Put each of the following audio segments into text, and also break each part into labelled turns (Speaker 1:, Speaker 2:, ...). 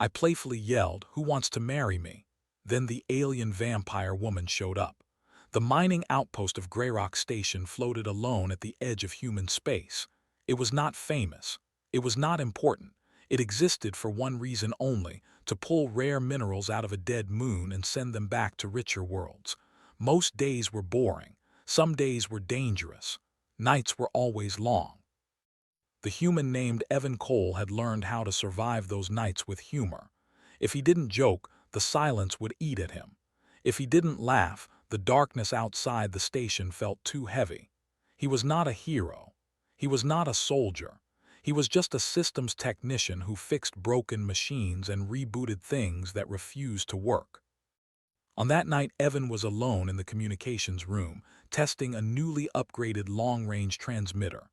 Speaker 1: I playfully yelled, "Who wants to marry me?" Then the alien vampire woman showed up. The mining outpost of Greyrock Station floated alone at the edge of human space. It was not famous. It was not important. It existed for one reason only: to pull rare minerals out of a dead moon and send them back to richer worlds. Most days were boring. Some days were dangerous. Nights were always long. The human named Evan Cole had learned how to survive those nights with humor. If he didn't joke, the silence would eat at him. If he didn't laugh, the darkness outside the station felt too heavy. He was not a hero. He was not a soldier. He was just a systems technician who fixed broken machines and rebooted things that refused to work. On that night, Evan was alone in the communications room, testing a newly upgraded long-range transmitter.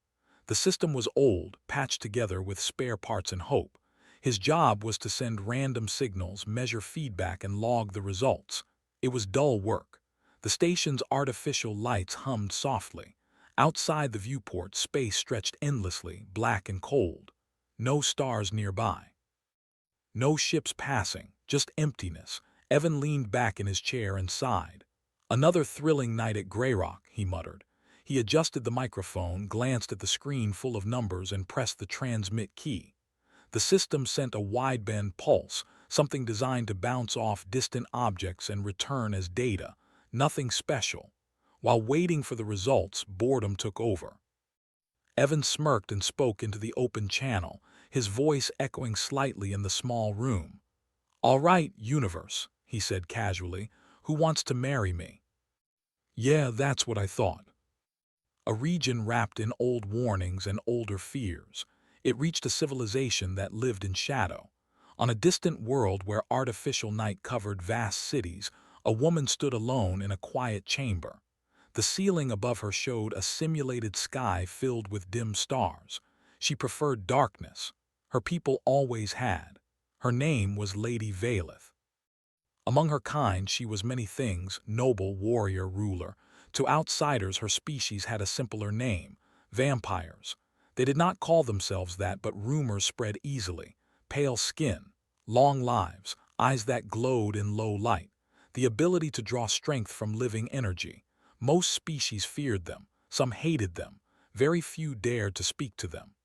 Speaker 1: The system was old, patched together with spare parts and hope. His job was to send random signals, measure feedback, and log the results. It was dull work. The station's artificial lights hummed softly. Outside the viewport, space stretched endlessly, black and cold. No stars nearby. No ships passing, just emptiness. Evan leaned back in his chair and sighed. "Another thrilling night at Greyrock," he muttered. He adjusted the microphone, glanced at the screen full of numbers, and pressed the transmit key. The system sent a wideband pulse, something designed to bounce off distant objects and return as data. Nothing special. While waiting for the results, boredom took over. Evan smirked and spoke into the open channel, his voice echoing slightly in the small room. "All right, universe," he said casually. "Who wants to marry me?" "Yeah, that's what I thought." A region wrapped in old warnings and older fears. It reached a civilization that lived in shadow. On a distant world where artificial night covered vast cities, a woman stood alone in a quiet chamber. The ceiling above her showed a simulated sky filled with dim stars. She preferred darkness. Her people always had. Her name was Lady Valeth. Among her kind, she was many things: noble, warrior, ruler. To outsiders, her species had a simpler name: vampires. They did not call themselves that, but rumors spread easily. Pale skin, long lives, eyes that glowed in low light, the ability to draw strength from living energy. Most species feared them, some hated them, very few dared to speak to them.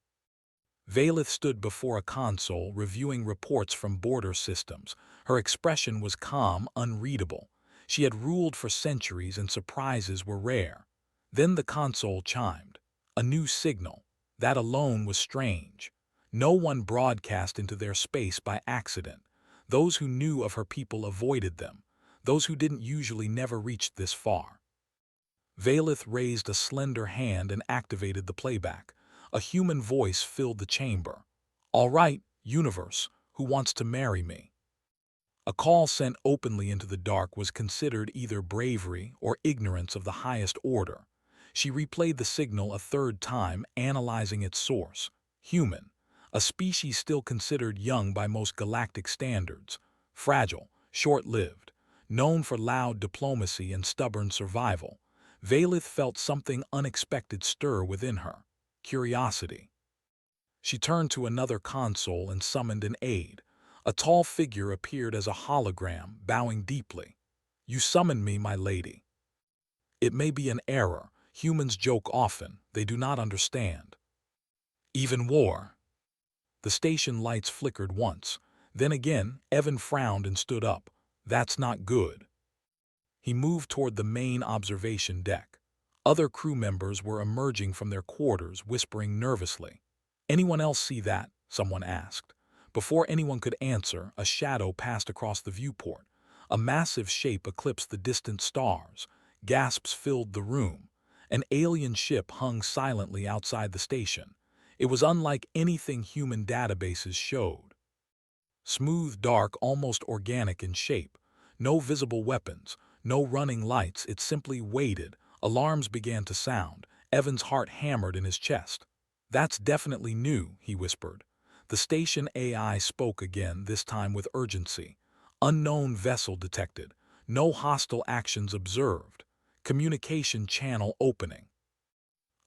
Speaker 1: Valeth stood before a console, reviewing reports from border systems. Her expression was calm, unreadable. She had ruled for centuries, and surprises were rare. Then the console chimed. A new signal. That alone was strange. No one broadcast into their space by accident. Those who knew of her people avoided them. Those who didn't usually never reached this far. Valeth raised a slender hand and activated the playback. A human voice filled the chamber. "All right, universe, who wants to marry me?" A call sent openly into the dark was considered either bravery or ignorance of the highest order. She replayed the signal a third time, analyzing its source. Human, a species still considered young by most galactic standards. Fragile, short-lived, known for loud diplomacy and stubborn survival. Valeth felt something unexpected stir within her: curiosity. She turned to another console and summoned an aide. A tall figure appeared as a hologram, bowing deeply. "You summoned me, my lady." "It may be an error. Humans joke often. They do not understand." "Even war." The station lights flickered once. Then again, Evan frowned and stood up. "That's not good." He moved toward the main observation deck. Other crew members were emerging from their quarters, whispering nervously. "Anyone else see that?" someone asked. Before anyone could answer, a shadow passed across the viewport. A massive shape eclipsed the distant stars. Gasps filled the room. An alien ship hung silently outside the station. It was unlike anything human databases showed. Smooth, dark, almost organic in shape. No visible weapons, no running lights. It simply waited. Alarms began to sound. Evan's heart hammered in his chest. "That's definitely new," he whispered. The station AI spoke again, this time with urgency. "Unknown vessel detected. No hostile actions observed. Communication channel opening."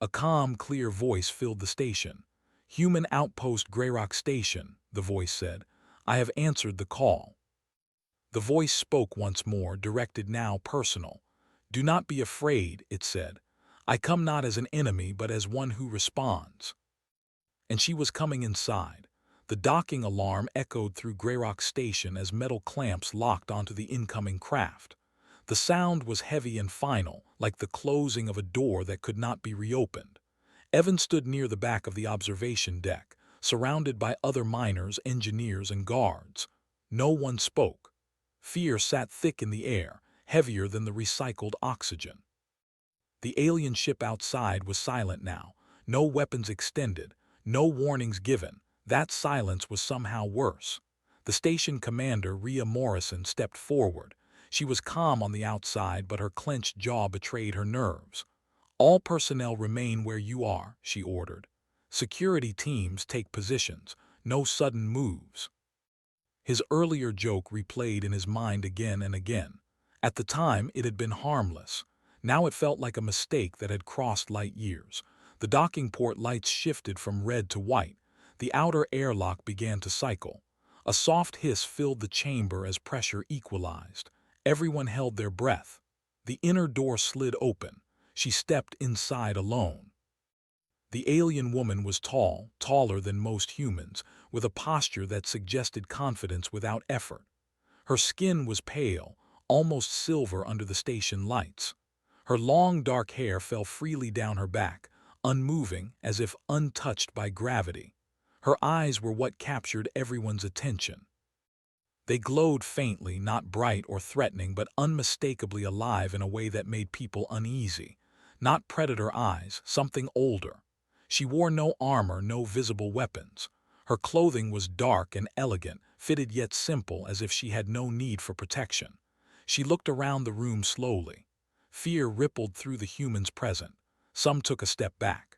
Speaker 1: A calm, clear voice filled the station. "Human outpost Greyrock Station," the voice said. I have answered the call." The voice spoke once more, directed now personal. "Do not be afraid," it said. "I come not as an enemy but as one who responds." And she was coming inside. The docking alarm echoed through Greyrock Station as metal clamps locked onto the incoming craft. The sound was heavy and final, like the closing of a door that could not be reopened. Evan stood near the back of the observation deck, surrounded by other miners, engineers, and guards. No one spoke. Fear sat thick in the air, heavier than the recycled oxygen. The alien ship outside was silent now, no weapons extended, no warnings given. That silence was somehow worse. The station commander, Rhea Morrison, stepped forward. She was calm on the outside, but her clenched jaw betrayed her nerves. "All personnel remain where you are," she ordered. "Security teams take positions. No sudden moves." His earlier joke replayed in his mind again and again. At the time, it had been harmless. Now it felt like a mistake that had crossed light years. The docking port lights shifted from red to white. The outer airlock began to cycle. A soft hiss filled the chamber as pressure equalized. Everyone held their breath. The inner door slid open. She stepped inside alone. The alien woman was tall, taller than most humans, with a posture that suggested confidence without effort. Her skin was pale, almost silver under the station lights. Her long dark hair fell freely down her back, unmoving, as if untouched by gravity. Her eyes were what captured everyone's attention. They glowed faintly, not bright or threatening, but unmistakably alive in a way that made people uneasy. Not predator eyes, something older. She wore no armor, no visible weapons. Her clothing was dark and elegant, fitted yet simple, as if she had no need for protection. She looked around the room slowly. Fear rippled through the humans present. Some took a step back.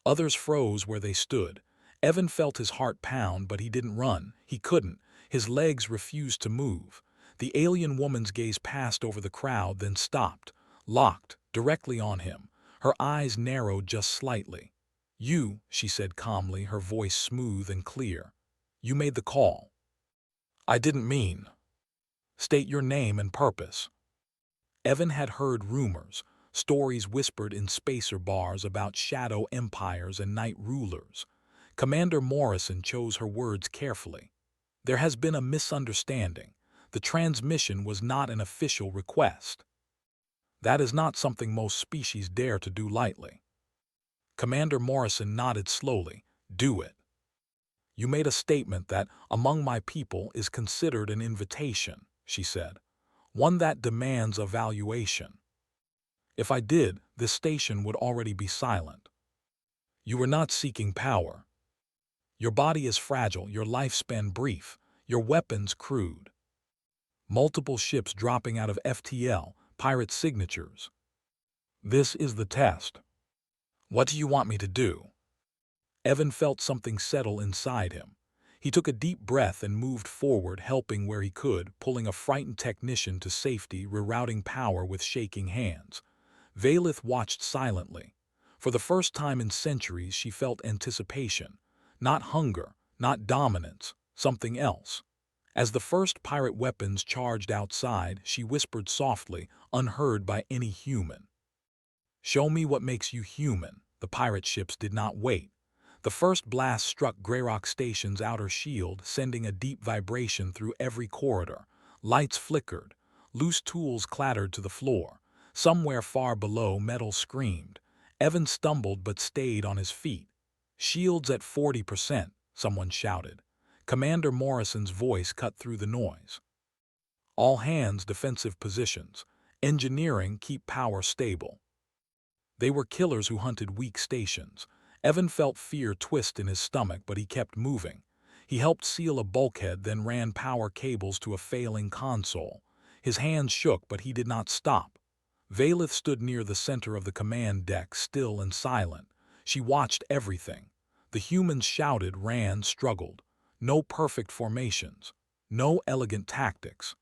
Speaker 1: Others froze where they stood. Evan felt his heart pound, but he didn't run. He couldn't. His legs refused to move. The alien woman's gaze passed over the crowd, then stopped, locked, directly on him. Her eyes narrowed just slightly. "You," she said calmly, her voice smooth and clear. "You made the call." "I didn't mean." "State your name and purpose." Evan had heard rumors, stories whispered in spacer bars about shadow empires and night rulers. Commander Morrison chose her words carefully. "There has been a misunderstanding. The transmission was not an official request." "That is not something most species dare to do lightly." Commander Morrison nodded slowly. "Do it." "You made a statement that, among my people, is considered an invitation," she said. "One that demands evaluation." "If I did, this station would already be silent." "You were not seeking power. Your body is fragile, your lifespan brief, your weapons crude. Multiple ships dropping out of FTL, pirate signatures. This is the test. What do you want me to do?" Evan felt something settle inside him. He took a deep breath and moved forward, helping where he could, pulling a frightened technician to safety, rerouting power with shaking hands. Valith watched silently. For the first time in centuries, she felt anticipation. Not hunger, not dominance, something else. As the first pirate weapons charged outside, she whispered softly, unheard by any human. "Show me what makes you human." The pirate ships did not wait. The first blast struck Greyrock Station's outer shield, sending a deep vibration through every corridor. Lights flickered. Loose tools clattered to the floor. Somewhere far below, metal screamed. Evan stumbled but stayed on his feet. "Shields at 40%, someone shouted. Commander Morrison's voice cut through the noise. "All hands, defensive positions. Engineering, keep power stable." They were killers who hunted weak stations. Evan felt fear twist in his stomach, but he kept moving. He helped seal a bulkhead, then ran power cables to a failing console. His hands shook, but he did not stop. Valith stood near the center of the command deck, still and silent. She watched everything. The humans shouted, ran, struggled. No perfect formations. No elegant tactics.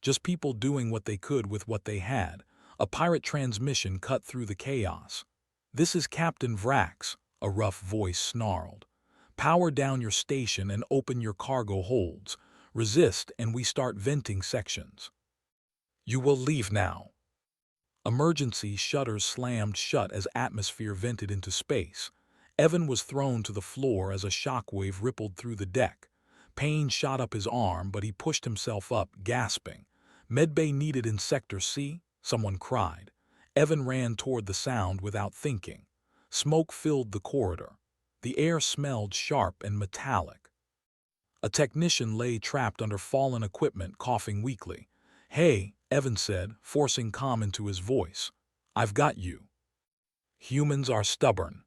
Speaker 1: Just people doing what they could with what they had. A pirate transmission cut through the chaos. "This is Captain Vrax," a rough voice snarled. Power down your station and open your cargo holds. Resist and we start venting sections. You will leave now. Emergency shutters slammed shut as atmosphere vented into space. Evan was thrown to the floor as a shockwave rippled through the deck. Pain shot up his arm, but he pushed himself up, gasping. Medbay needed in Sector C, someone cried. Evan ran toward the sound without thinking. Smoke filled the corridor. The air smelled sharp and metallic. A technician lay trapped under fallen equipment, coughing weakly. "Hey," Evan said, forcing calm into his voice. "I've got you." "Humans are stubborn."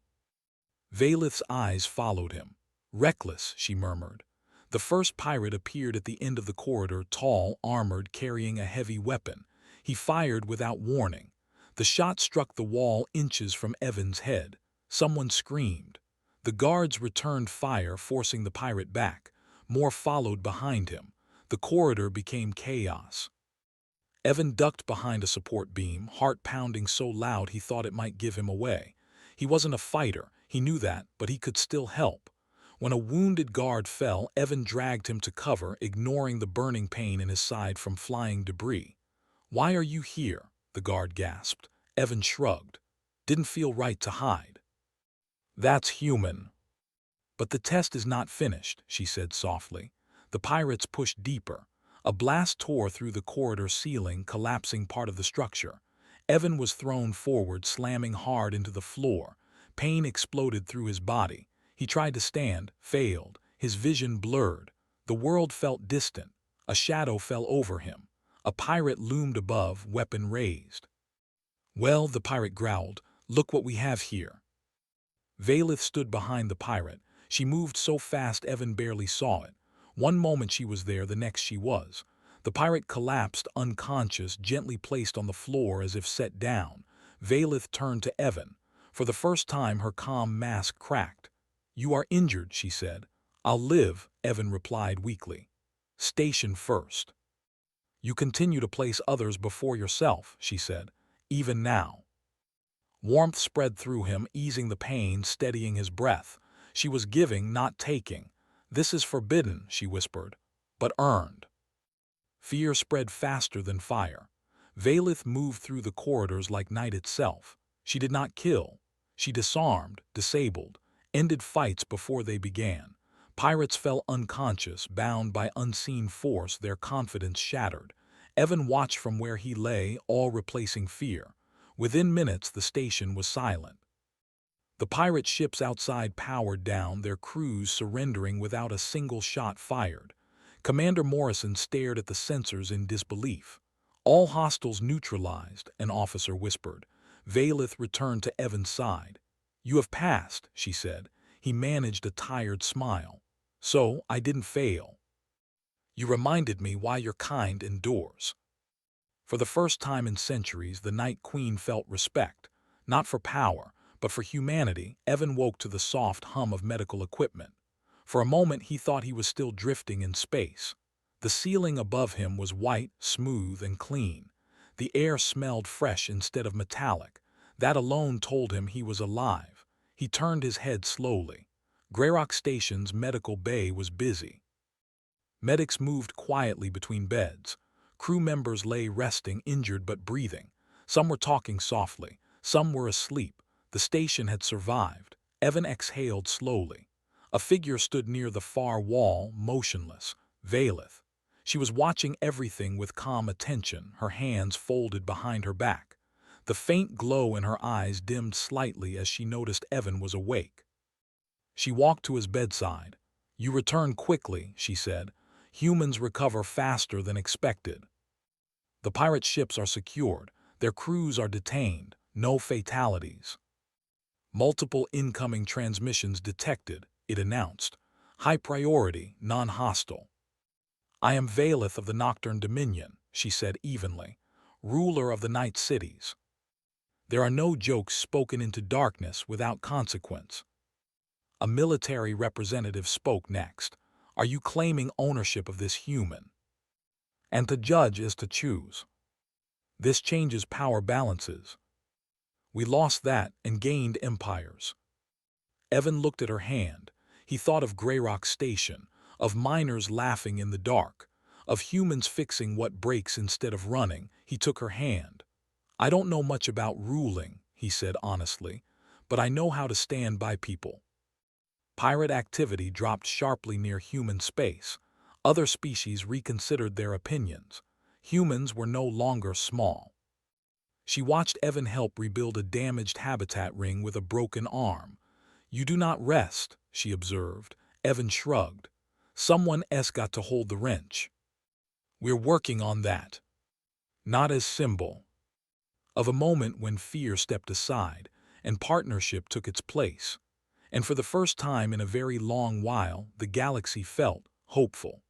Speaker 1: Valith's eyes followed him. "Reckless," she murmured. The first pirate appeared at the end of the corridor, tall, armored, carrying a heavy weapon. He fired without warning. The shot struck the wall inches from Evan's head. Someone screamed. The guards returned fire, forcing the pirate back. More followed behind him. The corridor became chaos. Evan ducked behind a support beam, heart pounding so loud he thought it might give him away. He wasn't a fighter, he knew that, but he could still help. When a wounded guard fell, Evan dragged him to cover, ignoring the burning pain in his side from flying debris. "Why are you here?" the guard gasped. Evan shrugged. "Didn't feel right to hide." "That's human." "But the test is not finished," she said softly. The pirates pushed deeper. A blast tore through the corridor ceiling, collapsing part of the structure. Evan was thrown forward, slamming hard into the floor. Pain exploded through his body. He tried to stand, failed. His vision blurred. The world felt distant. A shadow fell over him. A pirate loomed above, weapon raised. "Well," the pirate growled, "look what we have here." Valith stood behind the pirate. She moved so fast Evan barely saw it. One moment she was there, the next she was. The pirate collapsed, unconscious, gently placed on the floor as if set down. Valith turned to Evan. For the first time her calm mask cracked. "You are injured," she said. "I'll live," Evan replied weakly. "Station first." "You continue to place others before yourself," she said. "Even now." Warmth spread through him, easing the pain, steadying his breath. She was giving, not taking. "This is forbidden," she whispered, "but earned." Fear spread faster than fire. Valith moved through the corridors like night itself. She did not kill. She disarmed, disabled, ended fights before they began. Pirates fell unconscious, bound by unseen force, their confidence shattered. Evan watched from where he lay, all replacing fear. Within minutes, the station was silent. The pirate ships outside powered down, their crews surrendering without a single shot fired. Commander Morrison stared at the sensors in disbelief. "All hostiles neutralized," an officer whispered. Valith returned to Evan's side. "You have passed," she said. He managed a tired smile. "So, I didn't fail. You reminded me why your kind endures." For the first time in centuries, the Night Queen felt respect, not for power, but for humanity. Evan woke to the soft hum of medical equipment. For a moment he thought he was still drifting in space. The ceiling above him was white, smooth, and clean. The air smelled fresh instead of metallic. That alone told him he was alive. He turned his head slowly. Greyrock Station's medical bay was busy. Medics moved quietly between beds. Crew members lay resting, injured but breathing. Some were talking softly. Some were asleep. The station had survived. Evan exhaled slowly. A figure stood near the far wall, motionless. Valith. She was watching everything with calm attention, her hands folded behind her back. The faint glow in her eyes dimmed slightly as she noticed Evan was awake. She walked to his bedside. "You return quickly," she said. "Humans recover faster than expected. The pirate ships are secured. Their crews are detained. No fatalities." "Multiple incoming transmissions detected," it announced. "High priority, non-hostile." "I am Valith of the Nocturne Dominion," she said evenly, "ruler of the night cities. There are no jokes spoken into darkness without consequence." A military representative spoke next. "Are you claiming ownership of this human? And to judge is to choose. This changes power balances. We lost that and gained empires." Evan looked at her hand. He thought of Greyrock Station, of miners laughing in the dark, of humans fixing what breaks instead of running. He took her hand. "I don't know much about ruling," he said honestly, "but I know how to stand by people." Pirate activity dropped sharply near human space. Other species reconsidered their opinions. Humans were no longer small. She watched Evan help rebuild a damaged habitat ring with a broken arm. "You do not rest," she observed. Evan shrugged. "Someone else got to hold the wrench." "We're working on that." Not as symbol of a moment when fear stepped aside and partnership took its place. And for the first time in a very long while, the galaxy felt hopeful.